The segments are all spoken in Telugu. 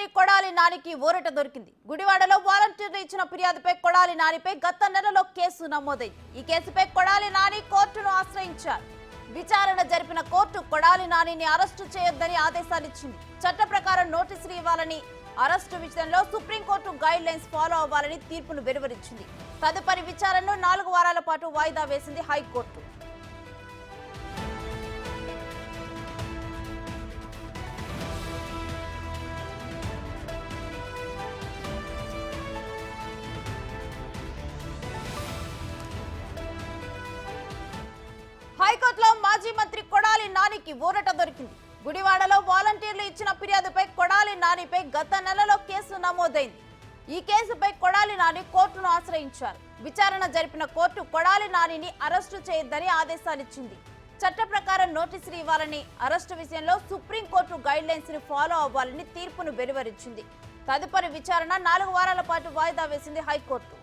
మంత్రి కొడాలి నానికి ఊరట దొరికింది. గుడివాడలో వాలంటీర్లు ఇచ్చిన ఫిర్యాదుపై కొడాలి నానిపై గత నెలలో కేసు నమోదైంది. ఈ కేసుపై కొడాలి నాని కోర్టును ఆశ్రయించారు. విచారణ జరిపిన కోర్టు కొడాలి నానిని అరెస్టు చేయొద్దని ఆదేశాలిచ్చింది. చట్ట ప్రకారం నోటీసులు ఇవ్వాలని, అరెస్టు విషయంలో సుప్రీంకోర్టు గైడ్ లైన్స్ ఫాలో అవ్వాలని తీర్పును వెలువరించింది. తదుపరి విచారణను 4 వారాల పాటు వాయిదా వేసింది హైకోర్టు. హైకోర్టులో మాజీ మంత్రి కొడాలి నానికి ఊరట దొరికింది. గుడివాడలో వాలంటీర్లు ఇచ్చిన ఫిర్యాదుపై కొడాలి నానిపై గత నెలలో కేసు నమోదైంది. ఈ కేసుపై కొడాలి నాని కోర్టును ఆశ్రయించారు. విచారణ జరిపిన కోర్టు కొడాలి నానిని అరెస్టు చేయొద్దని ఆదేశాలిచ్చింది. చట్ట ప్రకారం నోటీసులు ఇవ్వాలని, అరెస్టు విషయంలో సుప్రీంకోర్టు గైడ్ లైన్స్ ని ఫాలో అవ్వాలని తీర్పును వెలువరించింది. తదుపరి విచారణ 4 వారాల పాటు వాయిదా వేసింది హైకోర్టు.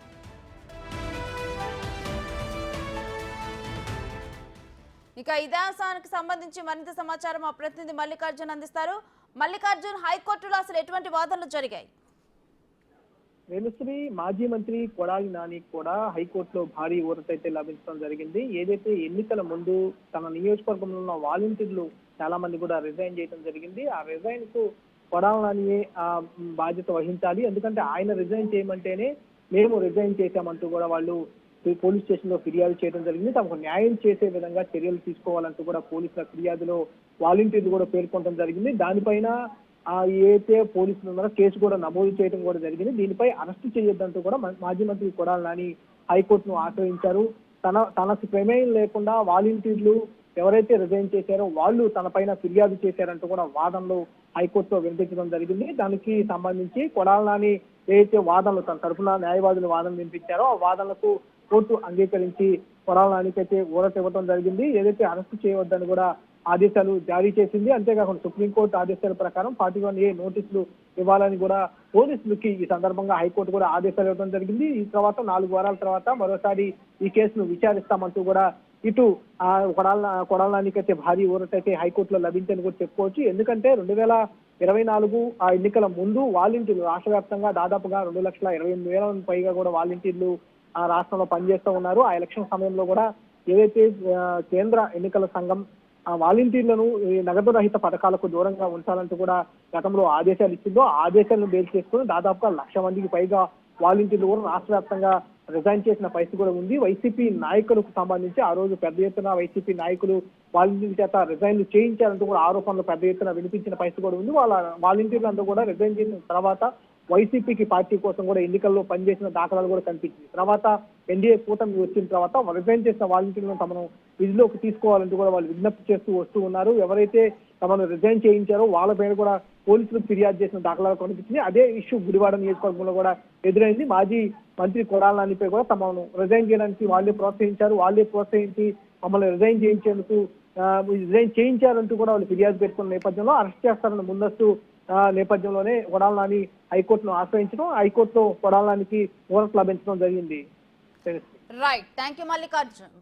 ఇక ఇదే అంశానికి సంబంధించి మరింత సమాచారం మా ప్రతినిధి మల్లికార్జున్ అందిస్తారు. మల్లికార్జున్, హైకోర్టులో అసలు ఎటువంటి వాదనలు జరిగాయి? వేణుశ్రీ మాజీ మంత్రి కొడాలి నాని కూడా హైకోర్టులో భారీ ఊరట అయితే లభించడం జరిగింది. ఏదైతే ఎన్నికల ముందు తన నియోజకవర్గంలో ఉన్న వాలంటీర్లు చాలా మంది కూడా రిజైన్ చేయడం జరిగింది. ఆ రిజైన్ కు కొడాలి నానియే బాధ్యత వహించాలి, ఎందుకంటే ఆయన రిజైన్ చేయమంటేనే మేము రిజైన్ చేశామంటూ కూడా వాళ్ళు పోలీస్ స్టేషన్ లో ఫిర్యాదు చేయడం జరిగింది. తమకు న్యాయం చేసే విధంగా చర్యలు తీసుకోవాలంటూ కూడా పోలీసుల ఫిర్యాదులో వాలంటీర్లు కూడా పేర్కొనడం జరిగింది. దానిపైన ఏదైతే పోలీసులు ఉన్నారో కేసు కూడా నమోదు చేయడం కూడా జరిగింది. దీనిపై అరెస్టు చేయొద్దంటూ కూడా మాజీ మంత్రి కొడాలి నాని హైకోర్టును ఆశ్రయించారు. తనకు ప్రమేయం లేకుండా వాలంటీర్లు ఎవరైతే రిజైన్ చేశారో వాళ్ళు తన పైన ఫిర్యాదు చేశారంటూ కూడా వాదనలు హైకోర్టులో వినిపించడం జరిగింది. దానికి సంబంధించి కొడాలి నాని ఏదైతే వాదనలు తన తరఫున న్యాయవాదులు వాదనలు వినిపించారో ఆ వాదనలకు కోర్టు అంగీకరించి కొడాలి నానికి అయితే ఊరట ఇవ్వడం జరిగింది. ఏదైతే అరెస్టు చేయవద్దని కూడా ఆదేశాలు జారీ చేసింది. అంతేకాకుండా సుప్రీంకోర్టు ఆదేశాల ప్రకారం 41A నోటీసులు ఇవ్వాలని కూడా పోలీసులకి ఈ సందర్భంగా హైకోర్టు కూడా ఆదేశాలు ఇవ్వడం జరిగింది. ఈ తర్వాత 4 వారాల తర్వాత మరోసారి ఈ కేసును విచారిస్తామంటూ కూడా ఇటు కొడాలి నానికి అయితే భారీ ఊరట అయితే హైకోర్టులో లభించని కూడా చెప్పుకోవచ్చు. ఎందుకంటే 2024 ఆ ఎన్నికల ముందు వాలంటీర్లు రాష్ట్ర వ్యాప్తంగా దాదాపుగా 2,28,000 పైగా కూడా వాలంటీర్లు ఆ రాష్ట్రంలో పనిచేస్తూ ఉన్నారు. ఆ ఎలక్షన్ సమయంలో కూడా ఏదైతే కేంద్ర ఎన్నికల సంఘం వాలంటీర్లను నగదు రహిత పథకాలకు దూరంగా ఉంచాలంటూ కూడా గతంలో ఆదేశాలు ఇచ్చిందో ఆ ఆదేశాలను బేస్ చేసుకుని దాదాపుగా 1,00,000 మందికి పైగా వాలంటీర్లు కూడా రాష్ట్ర వ్యాప్తంగా రిజైన్ చేసిన పరిస్థితి కూడా ఉంది. వైసీపీ నాయకులకు సంబంధించి ఆ రోజు పెద్ద ఎత్తున వైసీపీ నాయకులు వాలంటీర్ల చేత రిజైన్లు చేయించారంటూ కూడా ఆరోపణలు పెద్ద ఎత్తున వినిపించిన పరిస్థితి కూడా ఉంది. వాళ్ళ వాలంటీర్లు అంతా కూడా రిజైన్ చేసిన తర్వాత వైసీపీకి పార్టీ కోసం కూడా ఎన్నికల్లో పనిచేసిన దాఖలాలు కూడా కనిపించింది. తర్వాత ఎన్డీఏ కూటమి వచ్చిన తర్వాత రిజైన్ చేసిన వాలంటీర్లను తమను విధిలోకి తీసుకోవాలంటూ కూడా వాళ్ళు విజ్ఞప్తి చేస్తూ వస్తూ ఉన్నారు. ఎవరైతే తమను రిజైన్ చేయించారో వాళ్ళ పేరు కూడా పోలీసులకు ఫిర్యాదు చేసిన దాఖలాలు కనిపించింది. అదే ఇష్యూ గుడివాడ నియోజకవర్గంలో కూడా ఎదురైంది. మాజీ మంత్రి కొడాలి నానిపై కూడా తమను రిజైన్ చేయడానికి వాళ్ళే ప్రోత్సహించి మమ్మల్ని రిజైన్ చేయించారంటూ కూడా వాళ్ళు ఫిర్యాదు పెట్టుకున్న నేపథ్యంలో అరెస్ట్ చేస్తారన్న ముందస్తు నేపథ్యంలోనే కొడాలి నాని హైకోర్టును ఆశ్రయించడం, హైకోర్టులో కొడాలి నానికి ఊరట లభించడం జరిగింది. Right, thank you Mallikarjun.